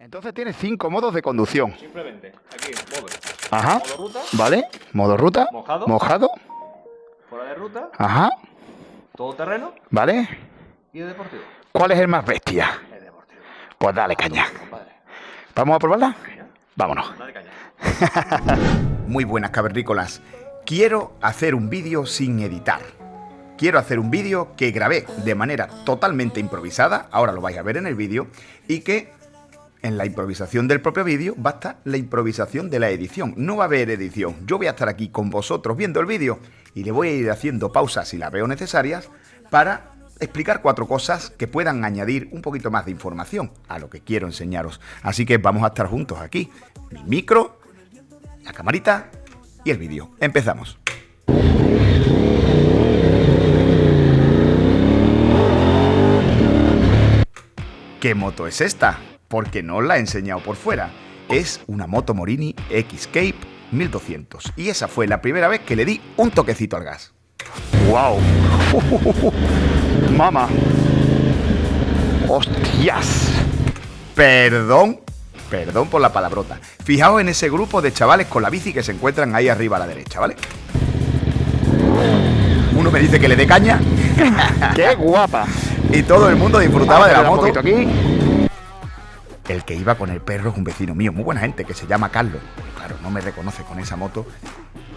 Entonces tiene 5 modos de conducción. Simplemente, aquí, modo. Ajá. Modo ruta. ¿Vale? Modo ruta. Mojado. Mojado. Fuera de ruta. Ajá. Todoterreno. ¿Vale? Y el deportivo. ¿Cuál es el más bestia? El deportivo. Pues dale caña. Compadre. ¿Vamos a probarla? Venga, Vámonos. dale caña. Muy buenas, cavernícolas. Quiero hacer un vídeo sin editar. Quiero hacer un vídeo que grabé de manera totalmente improvisada, ahora lo vais a ver en el vídeo, y que en la improvisación del propio vídeo va a estar la improvisación de la edición. No va a haber edición. Yo voy a estar aquí con vosotros viendo el vídeo y le voy a ir haciendo pausas si las veo necesarias para explicar 4 cosas que puedan añadir un poquito más de información a lo que quiero enseñaros. Así que vamos a estar juntos aquí. Mi micro, la camarita y el vídeo. Empezamos. ¿Qué moto es esta? Porque no os la he enseñado por fuera. Es una moto Morini X-Cape 1200. Y esa fue la primera vez que le di un toquecito al gas. ¡Wow! ¡Mama! ¡Hostias! Perdón por la palabrota. Fijaos en ese grupo de chavales con la bici que se encuentran ahí arriba a la derecha, ¿vale? Uno me dice que le dé caña. ¡Qué guapa! Y todo el mundo disfrutaba de la moto. Aquí. El que iba con el perro es un vecino mío, muy buena gente, que se llama Carlos. Pero claro, no me reconoce con esa moto.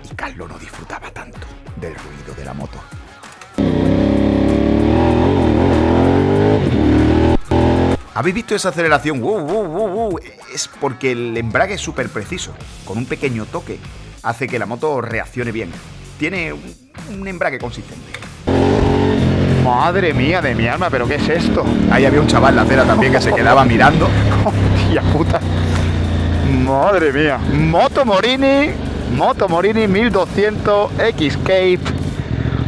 Y Carlos no disfrutaba tanto del ruido de la moto. ¿Habéis visto esa aceleración? Es porque el embrague es súper preciso. Con un pequeño toque hace que la moto reaccione bien. Tiene un embrague consistente. Madre mía de mi alma, ¿pero qué es esto? Ahí había un chaval en la acera también que se quedaba mirando. ¡Hostia puta! Madre mía. Moto Morini 1200 X-Cape.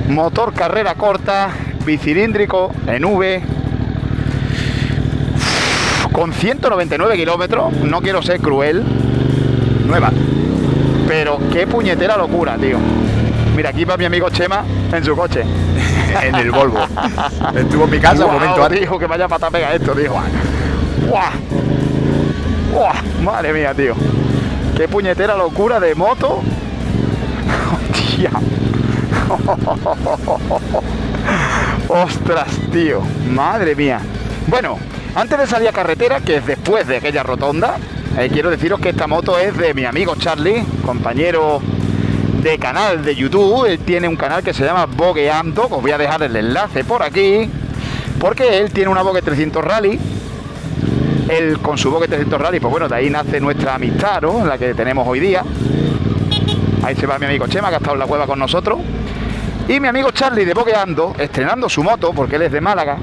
Motor carrera corta, bicilíndrico en V. Con 199 kilómetros. No quiero ser cruel. Nueva. Pero qué puñetera locura, tío. Mira, aquí va mi amigo Chema en su coche. En el Volvo. Estuvo en mi casa un momento antes. Tío, que vaya pata pega esto, tío. ¡Guau! ¡Guau! Madre mía, tío. Qué puñetera locura de moto. ¡Hostia! ¡Ostras, tío! Madre mía. Bueno, antes de salir a carretera, que es después de aquella rotonda, quiero deciros que esta moto es de mi amigo Charlie, compañero de canal de YouTube. Él tiene un canal que se llama Bogueando, os voy a dejar el enlace por aquí, porque él tiene una Bogue 300 Rally. Él con su Bogue 300 Rally, pues bueno, de ahí nace nuestra amistad, ¿no? La que tenemos hoy día. Ahí se va mi amigo Chema, que ha estado en la cueva con nosotros. Y mi amigo Charlie de Bogueando, estrenando su moto, porque él es de Málaga,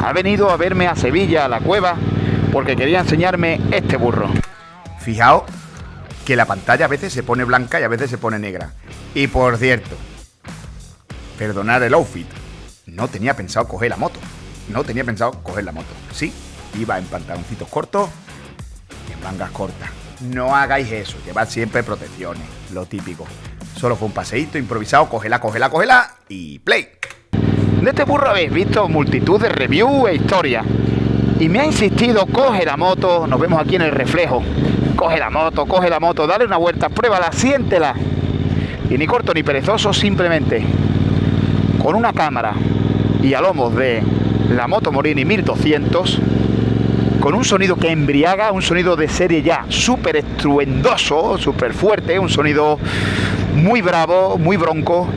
ha venido a verme a Sevilla, a la cueva, porque quería enseñarme este burro. Fijaos que la pantalla a veces se pone blanca y a veces se pone negra. Y por cierto, perdonad el outfit, no tenía pensado coger la moto. Sí, iba en pantaloncitos cortos y en mangas cortas. No hagáis eso, llevad siempre protecciones, lo típico. Solo fue un paseíto improvisado, cógela y play. De este burro habéis visto multitud de reviews e historias. Y me ha insistido, coge la moto, nos vemos aquí en el reflejo. Coge la moto, dale una vuelta, pruébala, siéntela. Y ni corto ni perezoso, simplemente con una cámara y a lomos de la moto Morini 1200, con un sonido que embriaga, un sonido de serie ya súper estruendoso, súper fuerte, un sonido muy bravo, muy bronco,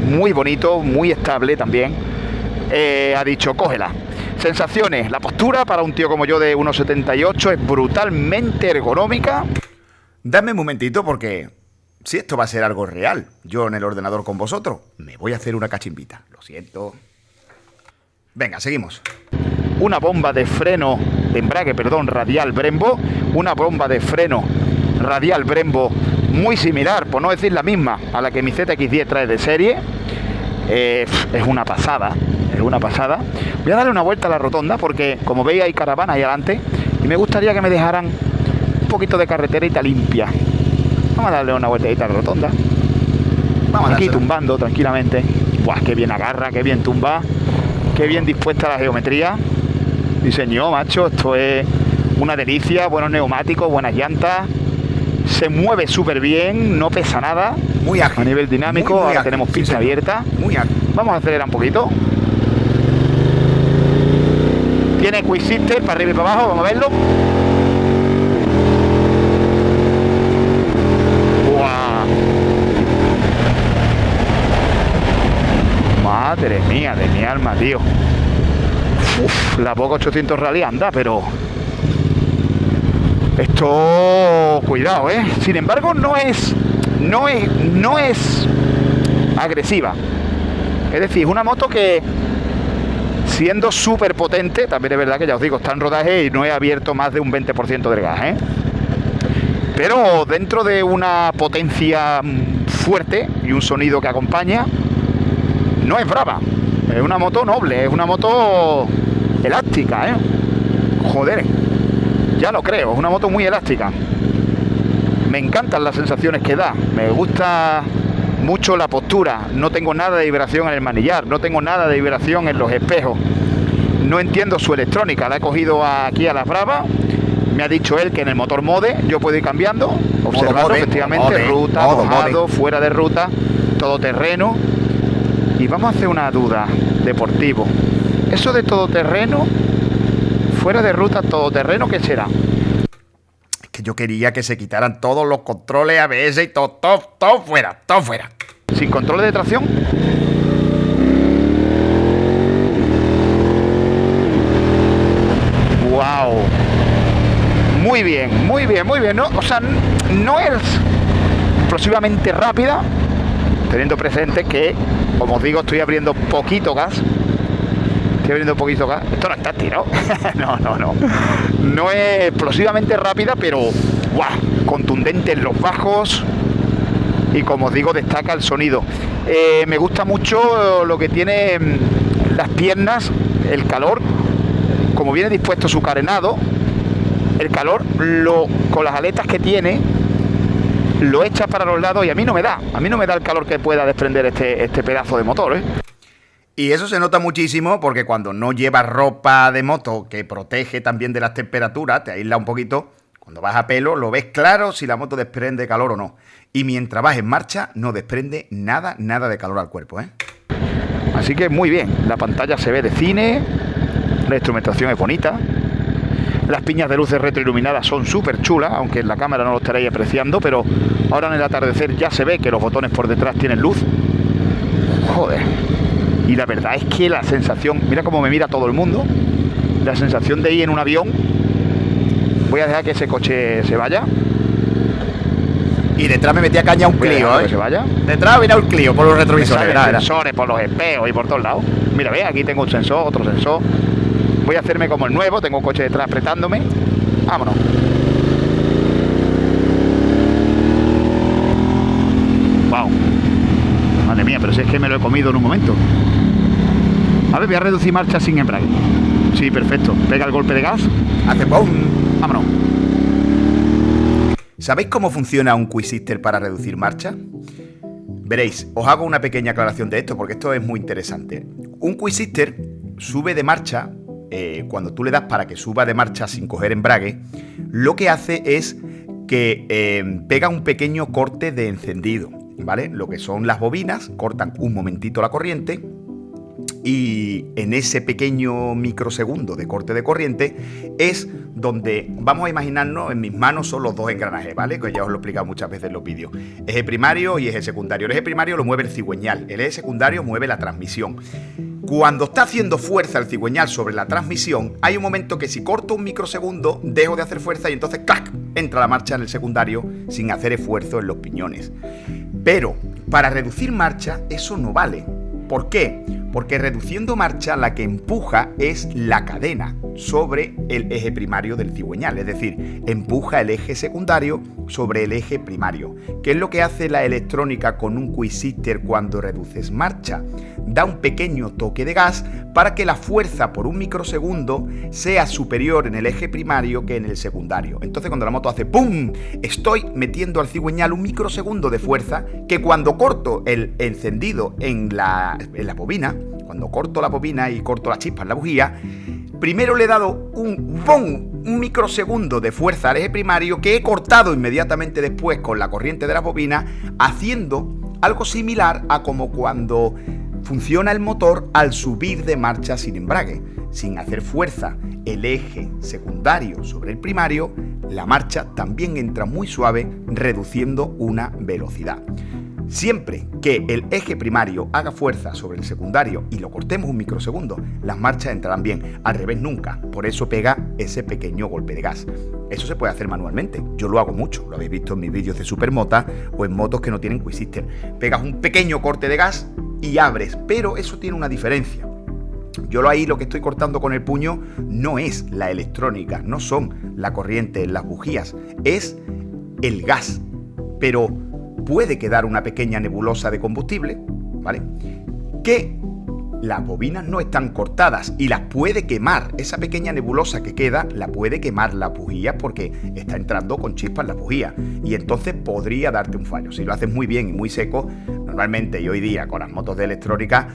muy bonito, muy estable también. Ha dicho, cógela. Sensaciones, la postura para un tío como yo de 1,78 es brutalmente ergonómica. Dame un momentito porque si esto va a ser algo real, yo en el ordenador con vosotros, me voy a hacer una cachimbita. Lo siento. Venga, seguimos. Una bomba de freno, de embrague, perdón, radial Brembo. Una bomba de freno radial Brembo muy similar, por no decir la misma, a la que mi ZX10 trae de serie. Es una pasada. Voy a darle una vuelta a la rotonda porque, como veis, hay caravanas ahí adelante y me gustaría que me dejaran un poquito de carreterita limpia. Vamos a darle una vueltecita a la rotonda. Vamos aquí tumbando tranquilamente. ¡Buah! ¡Qué bien agarra! ¡Qué bien tumba! ¡Qué bien dispuesta la geometría! Diseño, macho, esto es Una delicia, buenos neumáticos, buenas llantas. Se mueve súper bien, no pesa nada. Muy ágil. A nivel dinámico, muy ahora ágil, tenemos pista abierta. Muy ágil. Vamos a acelerar un poquito. Tiene Quick Shifter para arriba y para abajo, vamos a verlo. ¡Guau! Madre mía de mi alma, tío. Uf, la Boca 800 Rally anda, pero esto, cuidado, Sin embargo, no es agresiva. Es decir, es una moto que, siendo súper potente, también es verdad que ya os digo, está en rodaje y no he abierto más de un 20% del gas, pero dentro de una potencia fuerte y un sonido que acompaña, no es brava. Es una moto noble, es una moto elástica, Joder, ya lo creo, es una moto muy elástica. Me encantan las sensaciones que da, me gusta mucho la postura, no tengo nada de vibración en el manillar, no tengo nada de vibración en los espejos. No entiendo su electrónica, la he cogido aquí a las bravas. Me ha dicho él que en el motor mode yo puedo ir cambiando, observando efectivamente ruta, mojado, fuera de ruta, todoterreno. Y vamos a hacer una duda, deportivo. Eso de todoterreno, fuera de ruta, todoterreno, ¿qué será? Es que yo quería que se quitaran todos los controles ABS y todo fuera, todo fuera. ¿Sin control de tracción? ¡Wow! Muy bien, muy bien, muy bien. No, o sea, no es explosivamente rápida, teniendo presente que, como os digo, estoy abriendo poquito gas. Esto no está tirado. No. No es explosivamente rápida, pero ¡guau! Contundente en los bajos. Y como os digo, destaca el sonido. Me gusta mucho lo que tiene las piernas, el calor. Como viene dispuesto su carenado, el calor con las aletas que tiene lo echa para los lados y a mí no me da el calor que pueda desprender este pedazo de motor, Y eso se nota muchísimo porque cuando no llevas ropa de moto que protege también de las temperaturas, te aísla un poquito, cuando vas a pelo lo ves claro si la moto desprende calor o no. Y mientras vas en marcha no desprende nada de calor al cuerpo, Así que muy bien, la pantalla se ve de cine, la instrumentación es bonita. Las piñas de luces retroiluminadas son súper chulas, aunque en la cámara no lo estaréis apreciando, pero ahora en el atardecer ya se ve que los botones por detrás tienen luz. Joder. Y la verdad es que la sensación, mira cómo me mira todo el mundo, la sensación de ir en un avión. Voy a dejar que ese coche se vaya. Y detrás me metía caña un Clio, que se vaya. Detrás viene un Clio por los retrovisores. Sensores por los espejos y por todos lados. Mira, ve, aquí tengo un sensor, otro sensor. Voy a hacerme como el nuevo, tengo un coche detrás apretándome. Vámonos. Wow. Madre mía, pero si es que me lo he comido en un momento. A ver, voy a reducir marcha sin embrague. Sí, perfecto. Pega el golpe de gas. Hace ¡pum! Vámonos. ¿Sabéis cómo funciona un Quick Shifter para reducir marcha? Veréis, os hago una pequeña aclaración de esto porque esto es muy interesante. Un Quick Shifter sube de marcha, cuando tú le das para que suba de marcha sin coger embrague, lo que hace es que pega un pequeño corte de encendido, ¿vale? Lo que son las bobinas, cortan un momentito la corriente y en ese pequeño microsegundo de corte de corriente es donde, vamos a imaginarnos, en mis manos son los dos engranajes, ¿vale? Que ya os lo he explicado muchas veces en los vídeos. Eje primario y eje secundario. El eje primario lo mueve el cigüeñal, el eje secundario mueve la transmisión. Cuando está haciendo fuerza el cigüeñal sobre la transmisión, hay un momento que si corto un microsegundo, dejo de hacer fuerza y entonces ¡clac! Entra la marcha en el secundario sin hacer esfuerzo en los piñones. Pero para reducir marcha eso no vale. ¿Por qué? Porque reduciendo marcha la que empuja es la cadena sobre el eje primario del cigüeñal, es decir, empuja el eje secundario sobre el eje primario. ¿Qué es lo que hace la electrónica con un Quick Shifter cuando reduces marcha? Da un pequeño toque de gas para que la fuerza por un microsegundo sea superior en el eje primario que en el secundario. Entonces cuando la moto hace ¡pum!, estoy metiendo al cigüeñal un microsegundo de fuerza que cuando corto el encendido en la bobina, cuando corto la bobina y corto la chispa en la bujía, primero le he dado un microsegundo de fuerza al eje primario que he cortado inmediatamente después con la corriente de la bobina, haciendo algo similar a como cuando funciona el motor al subir de marcha sin embrague. Sin hacer fuerza el eje secundario sobre el primario, la marcha también entra muy suave, reduciendo una velocidad. Siempre que el eje primario haga fuerza sobre el secundario y lo cortemos un microsegundo, las marchas entrarán bien. Al revés nunca. Por eso pega ese pequeño golpe de gas. Eso se puede hacer manualmente. Yo lo hago mucho. Lo habéis visto en mis vídeos de Supermota o en motos que no tienen Quick Shifter. Pegas un pequeño corte de gas y abres. Pero eso tiene una diferencia. Yo ahí lo que estoy cortando con el puño no es la electrónica, no son la corriente, las bujías, es el gas. Pero puede quedar una pequeña nebulosa de combustible, ¿vale? Que las bobinas no están cortadas y las puede quemar. Esa pequeña nebulosa que queda la puede quemar las bujías porque está entrando con chispas la bujía y entonces podría darte un fallo. Si lo haces muy bien y muy seco, normalmente y hoy día con las motos de electrónica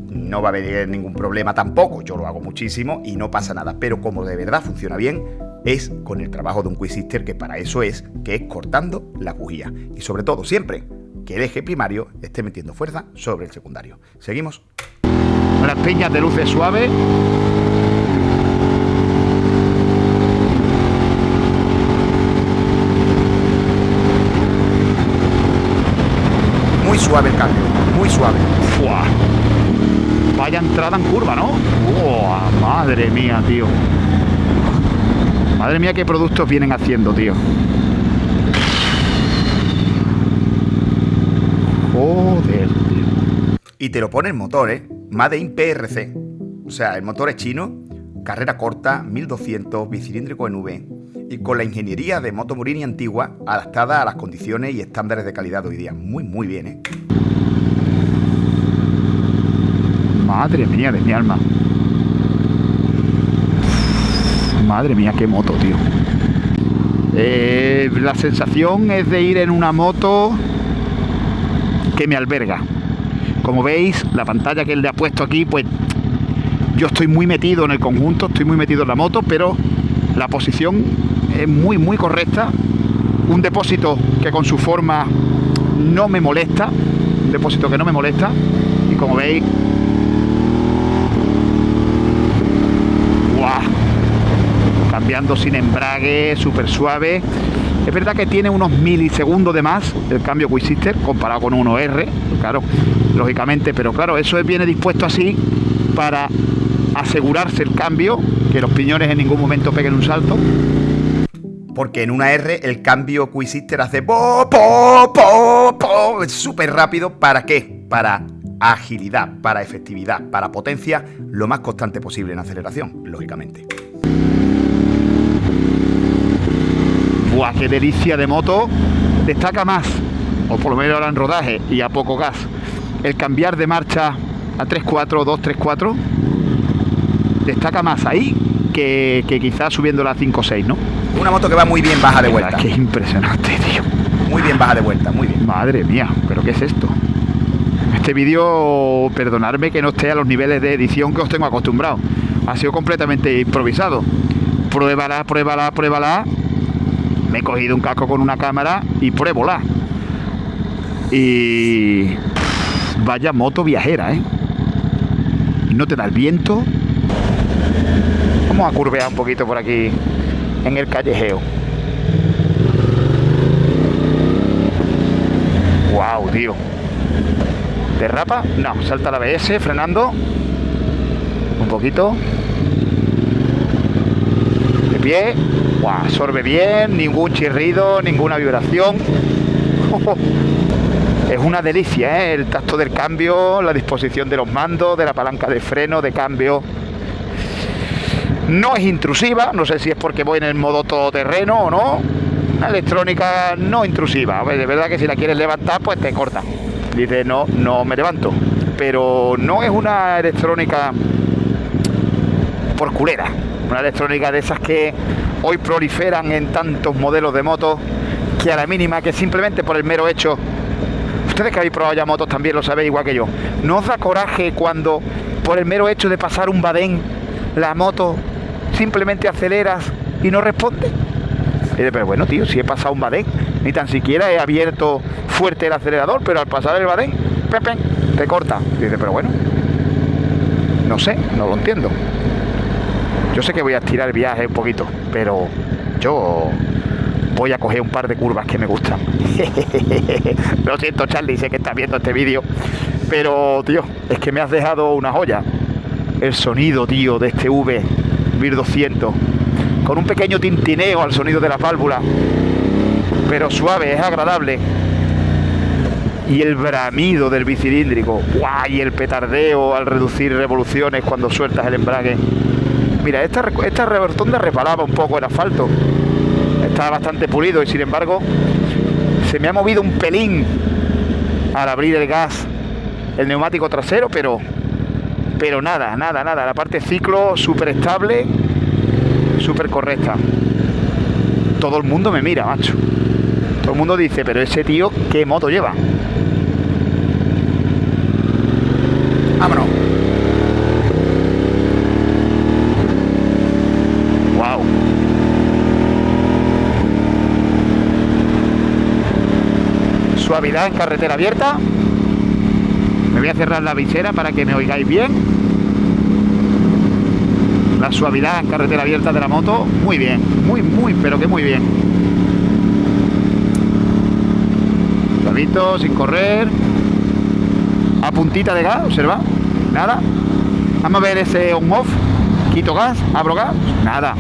no va a haber ningún problema tampoco. Yo lo hago muchísimo y no pasa nada, pero como de verdad funciona bien es con el trabajo de un Quick Shifter, que para eso es, que es cortando la bujía. Y sobre todo, siempre que el eje primario esté metiendo fuerza sobre el secundario. ¿Seguimos? Las peñas de luces suaves. Muy suave el cambio, muy suave. ¡Fua! Vaya entrada en curva, ¿no? ¡Oh, madre mía, tío! Madre mía, qué productos vienen haciendo, tío. Joder, tío. Y te lo pone el motor, Made in PRC. O sea, el motor es chino, carrera corta, 1200, bicilíndrico en V. Y con la ingeniería de Moto Morini antigua, adaptada a las condiciones y estándares de calidad de hoy día. Muy, muy bien, Madre mía de mi alma. Madre mía, qué moto, tío. La sensación es de ir en una moto que me alberga. Como veis, la pantalla que él le ha puesto aquí, pues yo estoy muy metido en el conjunto, estoy muy metido en la moto, pero la posición es muy, muy correcta. Un depósito que con su forma no me molesta. Un depósito que no me molesta. Y como veis, cambiando sin embrague, súper suave. Es verdad que tiene unos milisegundos de más el cambio Quick Shifter comparado con uno R, claro, lógicamente, pero claro, eso viene dispuesto así para asegurarse el cambio, que los piñones en ningún momento peguen un salto. Porque en una R el cambio Quick Shifter hace po, po, po, po, es súper rápido. ¿Para qué? Para agilidad, para efectividad, para potencia, lo más constante posible en aceleración, lógicamente. ¡Buah, qué delicia de moto! Destaca más, o por lo menos ahora en rodaje y a poco gas, el cambiar de marcha a 3-4, 2-3-4, destaca más ahí que quizás subiéndola a 5-6, ¿no? Una moto que va muy bien baja de vuelta. Qué impresionante, tío. Muy bien baja de vuelta, muy bien. Madre mía, ¿pero qué es esto? Este vídeo, perdonadme que no esté a los niveles de edición que os tengo acostumbrado. Ha sido completamente improvisado. Pruébala, pruébala, pruébala. Me he cogido un casco con una cámara y pruébola. Y vaya moto viajera, No te da el viento. Vamos a curvear un poquito por aquí en el callejeo. Wow, tío. ¿Derrapa? No, salta la ABS, frenando. Un poquito. De pie. Wow, absorbe bien, ningún chirrido, ninguna vibración. Es una delicia, el tacto del cambio, la disposición de los mandos, de la palanca de freno, de cambio. No es intrusiva, no sé si es porque voy en el modo todoterreno o no. Una electrónica no intrusiva. De verdad que si la quieres levantar, pues te corta. Dice, no me levanto. Pero no es una electrónica por culera. Una electrónica de esas que hoy proliferan en tantos modelos de motos, que a la mínima, que simplemente por el mero hecho, ustedes que habéis probado ya motos también lo sabéis igual que yo, ¿no os da coraje cuando por el mero hecho de pasar un badén la moto simplemente aceleras y no responde. Y dice, pero bueno, tío, si he pasado un badén, ni tan siquiera he abierto fuerte el acelerador, pero al pasar el badén, ¡pepén!, te corta. Y dice, pero bueno, no sé, no lo entiendo. Yo sé que voy a estirar el viaje un poquito, pero yo voy a coger un par de curvas que me gustan. Lo siento, Charlie, sé que estás viendo este vídeo, pero, tío, es que me has dejado una joya. El sonido, tío, de este Vir 200, con un pequeño tintineo al sonido de la válvula, pero suave, es agradable. Y el bramido del bicilíndrico, ¡guau! Y el petardeo al reducir revoluciones cuando sueltas el embrague. Mira, esta revertonda resbalaba un poco el asfalto, estaba bastante pulido y sin embargo se me ha movido un pelín al abrir el gas el neumático trasero, pero nada, la parte ciclo súper estable, súper correcta. Todo el mundo me mira, macho, todo el mundo dice, pero ese tío, ¿qué moto lleva? Vámonos. Wow. Suavidad en carretera abierta. Me voy a cerrar la visera para que me oigáis bien. La suavidad en carretera abierta de la moto, muy bien, pero que muy bien. Suavito, sin correr. A puntita de gas, observa, nada. Vamos a ver ese on-off. Quito gas, abro gas, nada.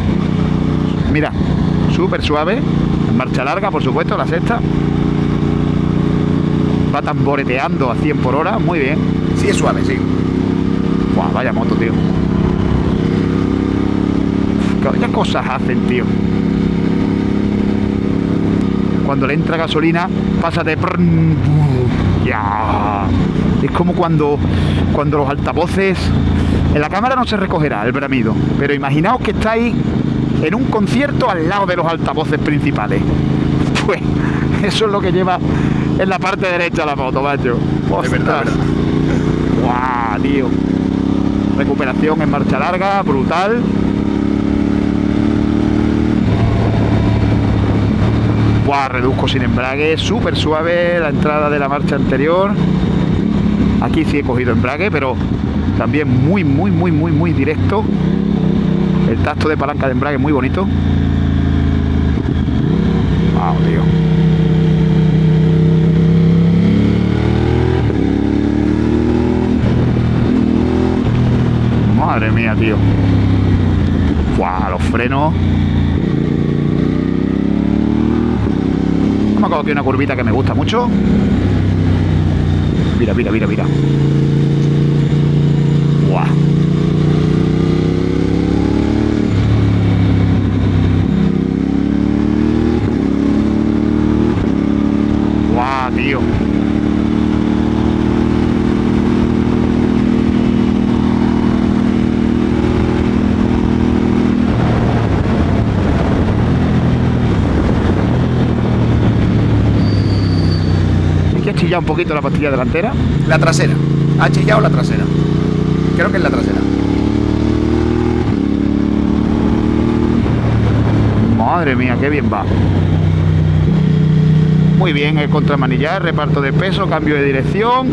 Mira, súper suave. Marcha larga, por supuesto, la sexta. Va tamboreteando a 100 por hora, muy bien. Sí, es suave, sí. Buah, vaya moto, tío. Qué cosas hacen, tío. Cuando le entra gasolina, pásate. Ya. Es como cuando los altavoces... En la cámara no se recogerá el bramido, pero imaginaos que estáis en un concierto al lado de los altavoces principales. Pues eso es lo que lleva en la parte derecha la moto, macho. Es verdad, verdad. ¡Guau, tío! Recuperación en marcha larga, brutal. ¡Guau! Reduzco sin embrague, súper suave la entrada de la marcha anterior. Aquí sí he cogido embrague, pero también muy directo. El tacto de palanca de embrague muy bonito. ¡Wow, tío! Madre mía, tío. ¡Guau! Los frenos. Me acabo aquí una curvita que me gusta mucho. Mira. ¡Guau! ¡Guau, tío! ¿Qué ha chillado un poquito la pastilla delantera? La trasera. Ha chillado la trasera. Creo que es la trasera. Madre mía, qué bien va. Muy bien el contramanillar, reparto de peso, cambio de dirección.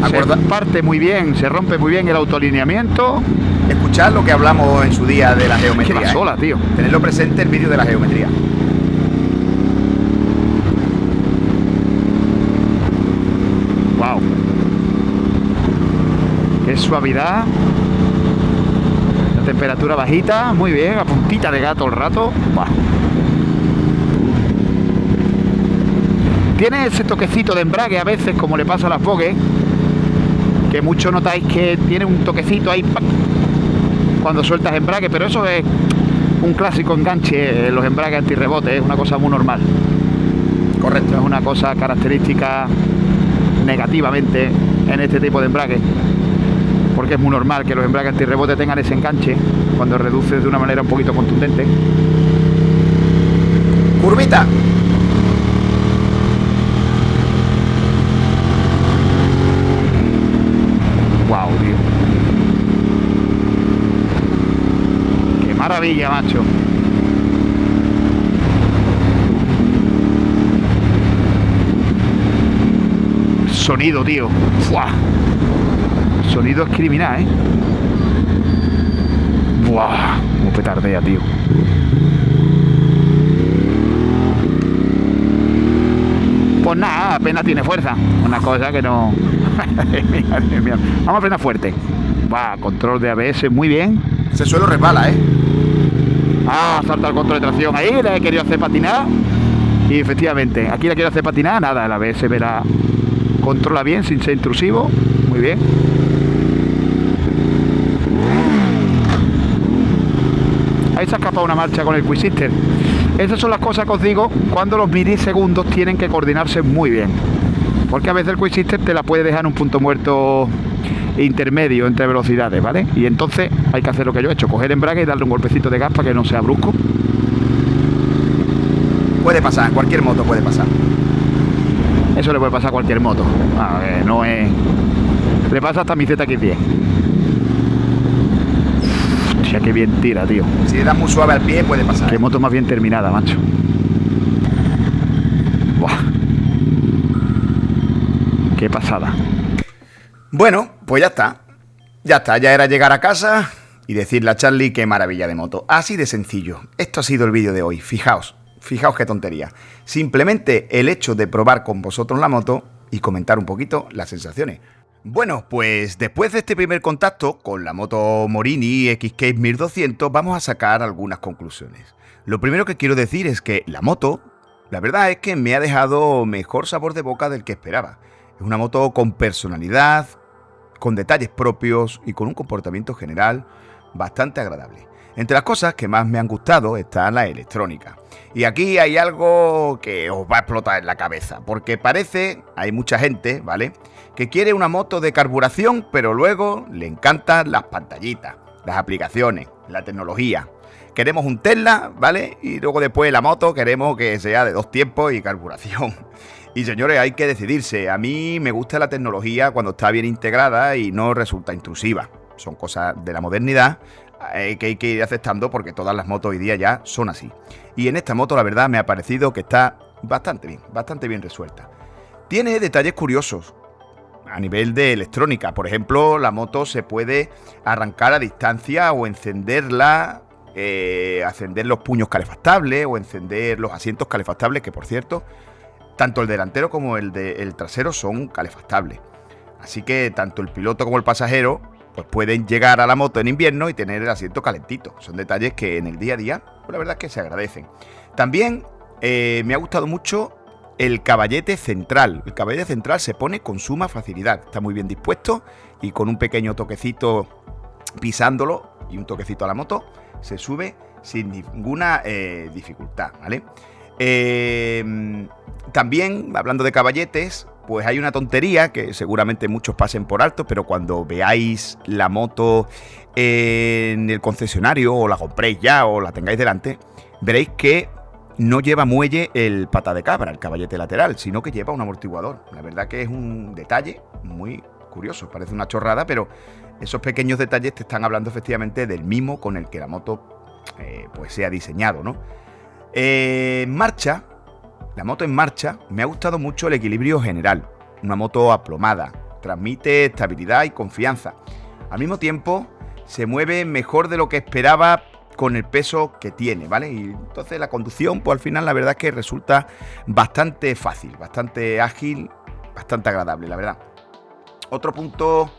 Se parte muy bien, se rompe muy bien el autoalineamiento. Escuchad lo que hablamos en su día de la geometría. Que va sola, tío. Tenedlo presente el vídeo de la geometría. Wow. Qué suavidad. La temperatura bajita, muy bien, a puntita de gato el rato. Wow. Tiene ese toquecito de embrague a veces, como le pasa a las Vogue, que muchos notáis que tiene un toquecito ahí ¡pac! Cuando sueltas embrague, pero eso es un clásico enganche, los embragues antirrebote, es una cosa muy normal. Correcto, es una cosa característica negativamente en este tipo de embrague, porque es muy normal que los embragues antirrebote tengan ese enganche cuando reduces de una manera un poquito contundente. Curvita. Wow, tío. maravilla, macho. Sonido, tío. ¡Fua! Sonido es criminal, ¿eh? ¡Buah! Como petardea, tío. Pues nada, apenas tiene fuerza. Una cosa que no... Vamos a frenar fuerte. Va, control de ABS, muy bien. Ese suelo resbala, ¿eh? Ah, salta el control de tracción ahí, le he querido hacer patinar. Y efectivamente, aquí le quiero hacer patinar, nada, el ABS verá. Controla bien, sin ser intrusivo. Muy bien. Ahí se ha escapado una marcha con el Quick Shifter. Esas son las cosas que os digo cuando los milisegundos tienen que coordinarse muy bien. Porque a veces el Quick Shifter te la puede dejar en un punto muerto intermedio entre velocidades, ¿vale? Y entonces hay que hacer lo que yo he hecho, coger embrague y darle un golpecito de gas para que no sea brusco. Puede pasar, cualquier moto puede pasar. Eso le puede pasar a cualquier moto. A ver, no es... Le pasa hasta a mi ZX10. Hostia, qué bien tira, tío. Si le das muy suave al pie, puede pasar. Qué moto más bien terminada, macho. Buah. Qué pasada. Bueno, pues ya está. Ya está, ya era llegar a casa y decirle a Charlie qué maravilla de moto. Así de sencillo. Esto ha sido el vídeo de hoy. Fijaos qué tontería. Simplemente el hecho de probar con vosotros la moto y comentar un poquito las sensaciones. Bueno, pues después de este primer contacto con la moto Morini XK 1200 vamos a sacar algunas conclusiones. Lo primero que quiero decir es que la moto, la verdad es que me ha dejado mejor sabor de boca del que esperaba. Es una moto con personalidad, con detalles propios y con un comportamiento general bastante agradable. Entre las cosas que más me han gustado está la electrónica. Y aquí hay algo que os va a explotar en la cabeza, porque parece, hay mucha gente, ¿vale?, que quiere una moto de carburación, pero luego le encantan las pantallitas, las aplicaciones, la tecnología. Queremos un Tesla, ¿vale?, y luego después la moto queremos que sea de 2 tiempos y carburación. Y señores, hay que decidirse. A mí me gusta la tecnología cuando está bien integrada y no resulta intrusiva. Son cosas de la modernidad que hay que ir aceptando porque todas las motos hoy día ya son así. Y en esta moto la verdad me ha parecido que está bastante bien resuelta. Tiene detalles curiosos a nivel de electrónica. Por ejemplo, la moto se puede arrancar a distancia o encenderla, encender los puños calefactables o encender los asientos calefactables, que por cierto, tanto el delantero como el trasero son calefactables. Así que tanto el piloto como el pasajero pues pueden llegar a la moto en invierno y tener el asiento calentito. Son detalles que en el día a día, pues la verdad es que se agradecen. También me ha gustado mucho el caballete central. El caballete central se pone con suma facilidad. Está muy bien dispuesto y con un pequeño toquecito pisándolo y un toquecito a la moto se sube sin ninguna dificultad, ¿vale? También, hablando de caballetes, pues hay una tontería que seguramente muchos pasen por alto, pero cuando veáis la moto en el concesionario o la compréis ya o la tengáis delante, veréis que no lleva muelle el pata de cabra, el caballete lateral, sino que lleva un amortiguador. La verdad que es un detalle muy curioso, parece una chorrada, pero esos pequeños detalles te están hablando efectivamente del mimo con el que la moto pues se ha diseñado, ¿no? La moto en marcha, me ha gustado mucho el equilibrio general. Una moto aplomada, transmite estabilidad y confianza. Al mismo tiempo, se mueve mejor de lo que esperaba con el peso que tiene, ¿vale? Y entonces la conducción, pues al final la verdad es que resulta bastante fácil, bastante ágil, bastante agradable, la verdad. Otro punto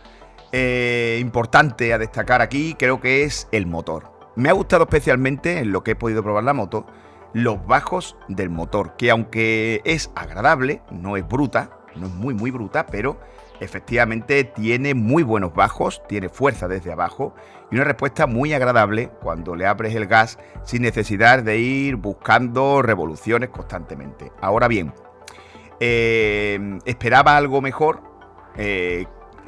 importante a destacar aquí creo que es el motor. Me ha gustado especialmente, en lo que he podido probar la moto, los bajos del motor, que aunque es agradable, no es bruta, no es muy bruta, pero efectivamente tiene muy buenos bajos, tiene fuerza desde abajo y una respuesta muy agradable cuando le abres el gas sin necesidad de ir buscando revoluciones constantemente. Ahora bien, esperaba algo mejor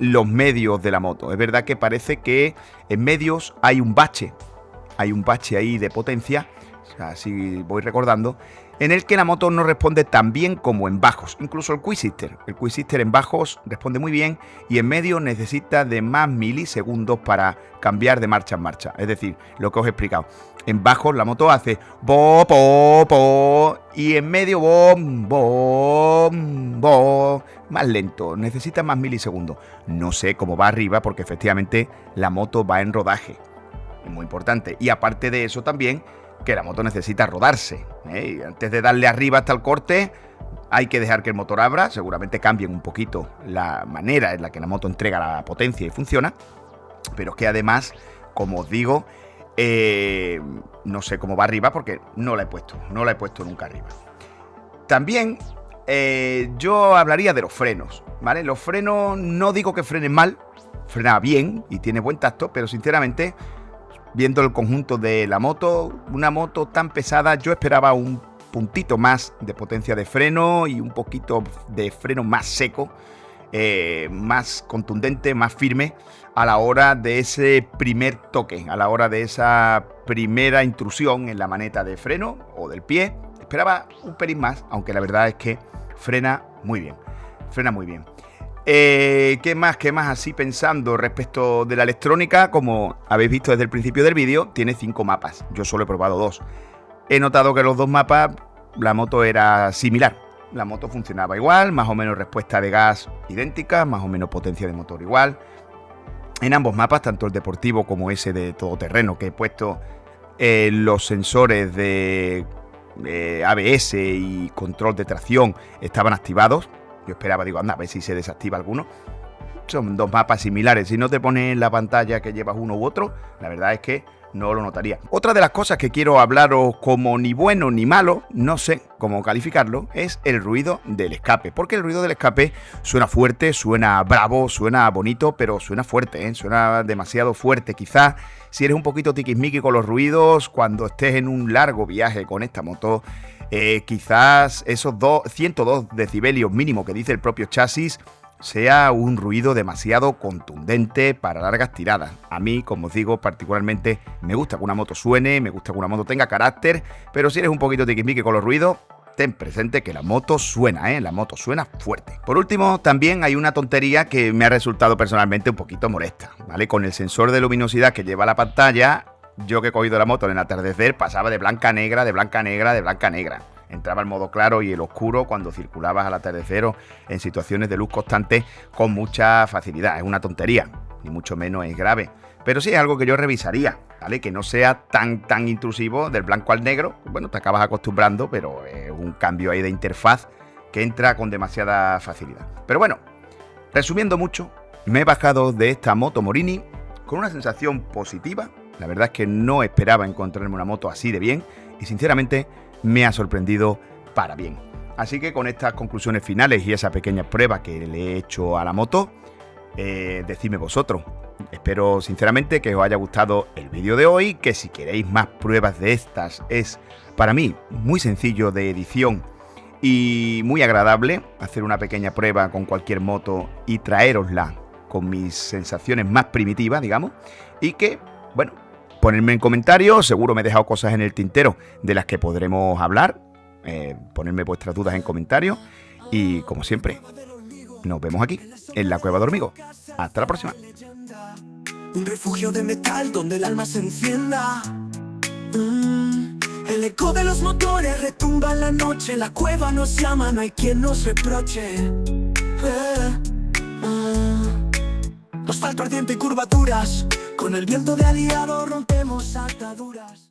los medios de la moto. Es verdad que parece que en medios hay un bache ahí de potencia. así voy recordando, en el que la moto no responde tan bien como en bajos, incluso el Quick Shifter. El Quick Shifter en bajos responde muy bien y en medio necesita de más milisegundos para cambiar de marcha en marcha. Es decir, lo que os he explicado. En bajos la moto hace bo, po, po, y en medio bom, bom, bo, más lento, necesita más milisegundos. No sé cómo va arriba porque efectivamente la moto va en rodaje. Es muy importante. Y aparte de eso también, que la moto necesita rodarse, ¿eh? Y antes de darle arriba hasta el corte, hay que dejar que el motor abra. Seguramente cambien un poquito la manera en la que la moto entrega la potencia y funciona. Pero es que además, como os digo, no sé cómo va arriba porque no la he puesto nunca arriba. También yo hablaría de los frenos, ¿vale? Los frenos, no digo que frenen mal, frena bien y tiene buen tacto, pero sinceramente, viendo el conjunto de la moto, una moto tan pesada, yo esperaba un puntito más de potencia de freno y un poquito de freno más seco, más contundente, más firme a la hora de ese primer toque, a la hora de esa primera intrusión en la maneta de freno o del pie. Esperaba un pelín más, aunque la verdad es que frena muy bien. Frena muy bien. ¿Qué más así pensando respecto de la electrónica? Como habéis visto desde el principio del vídeo, tiene 5 mapas. Yo solo he probado 2. He notado que los 2 mapas la moto era similar. La moto funcionaba igual, más o menos respuesta de gas idéntica, más o menos potencia de motor igual. En ambos mapas, tanto el deportivo como ese de todoterreno, que he puesto los sensores de ABS y control de tracción estaban activados. Yo esperaba, digo, anda, a ver si se desactiva alguno. Son 2 mapas similares. Si no te pones en la pantalla que llevas uno u otro, la verdad es que no lo notaría. Otra de las cosas que quiero hablaros como ni bueno ni malo, no sé cómo calificarlo, es el ruido del escape. Porque el ruido del escape suena fuerte, suena bravo, suena bonito, pero suena fuerte, ¿eh? Suena demasiado fuerte. Quizás si eres un poquito tiquismiqui con los ruidos, cuando estés en un largo viaje con esta moto, quizás esos 102 decibelios mínimo que dice el propio chasis sea un ruido demasiado contundente para largas tiradas. A mí, como os digo, particularmente me gusta que una moto suene, me gusta que una moto tenga carácter, pero si eres un poquito tiquismiqui con los ruidos, ten presente que la moto suena, la moto suena fuerte. Por último, también hay una tontería que me ha resultado personalmente un poquito molesta, ¿vale? Con el sensor de luminosidad que lleva la pantalla, yo que he cogido la moto en el atardecer pasaba de blanca a negra, de blanca a negra, de blanca a negra. Entraba el modo claro y el oscuro cuando circulabas al atardecer o en situaciones de luz constante con mucha facilidad. Es una tontería, ni mucho menos es grave. Pero sí es algo que yo revisaría, ¿vale? Que no sea tan intrusivo del blanco al negro. Bueno, te acabas acostumbrando, pero es un cambio ahí de interfaz que entra con demasiada facilidad. Pero bueno, resumiendo mucho, me he bajado de esta moto Morini con una sensación positiva. La verdad es que no esperaba encontrarme una moto así de bien y sinceramente me ha sorprendido para bien. Así que con estas conclusiones finales y esa pequeña prueba que le he hecho a la moto, decidme vosotros. Espero sinceramente que os haya gustado el vídeo de hoy, que si queréis más pruebas de estas, es para mí muy sencillo de edición y muy agradable hacer una pequeña prueba con cualquier moto y traerosla con mis sensaciones más primitivas, digamos, y que, bueno, ponerme en comentarios, seguro me he dejado cosas en el tintero de las que podremos hablar, ponerme vuestras dudas en comentarios y, como siempre, nos vemos aquí, en la Cueva de Hormigo. Hasta la próxima. Un refugio de metal donde el alma se encienda. El eco de los motores retumba en la noche. La cueva nos llama, no hay quien nos reproche. Asfalto ardiente y curvaturas, con el viento de aliado rompemos ataduras.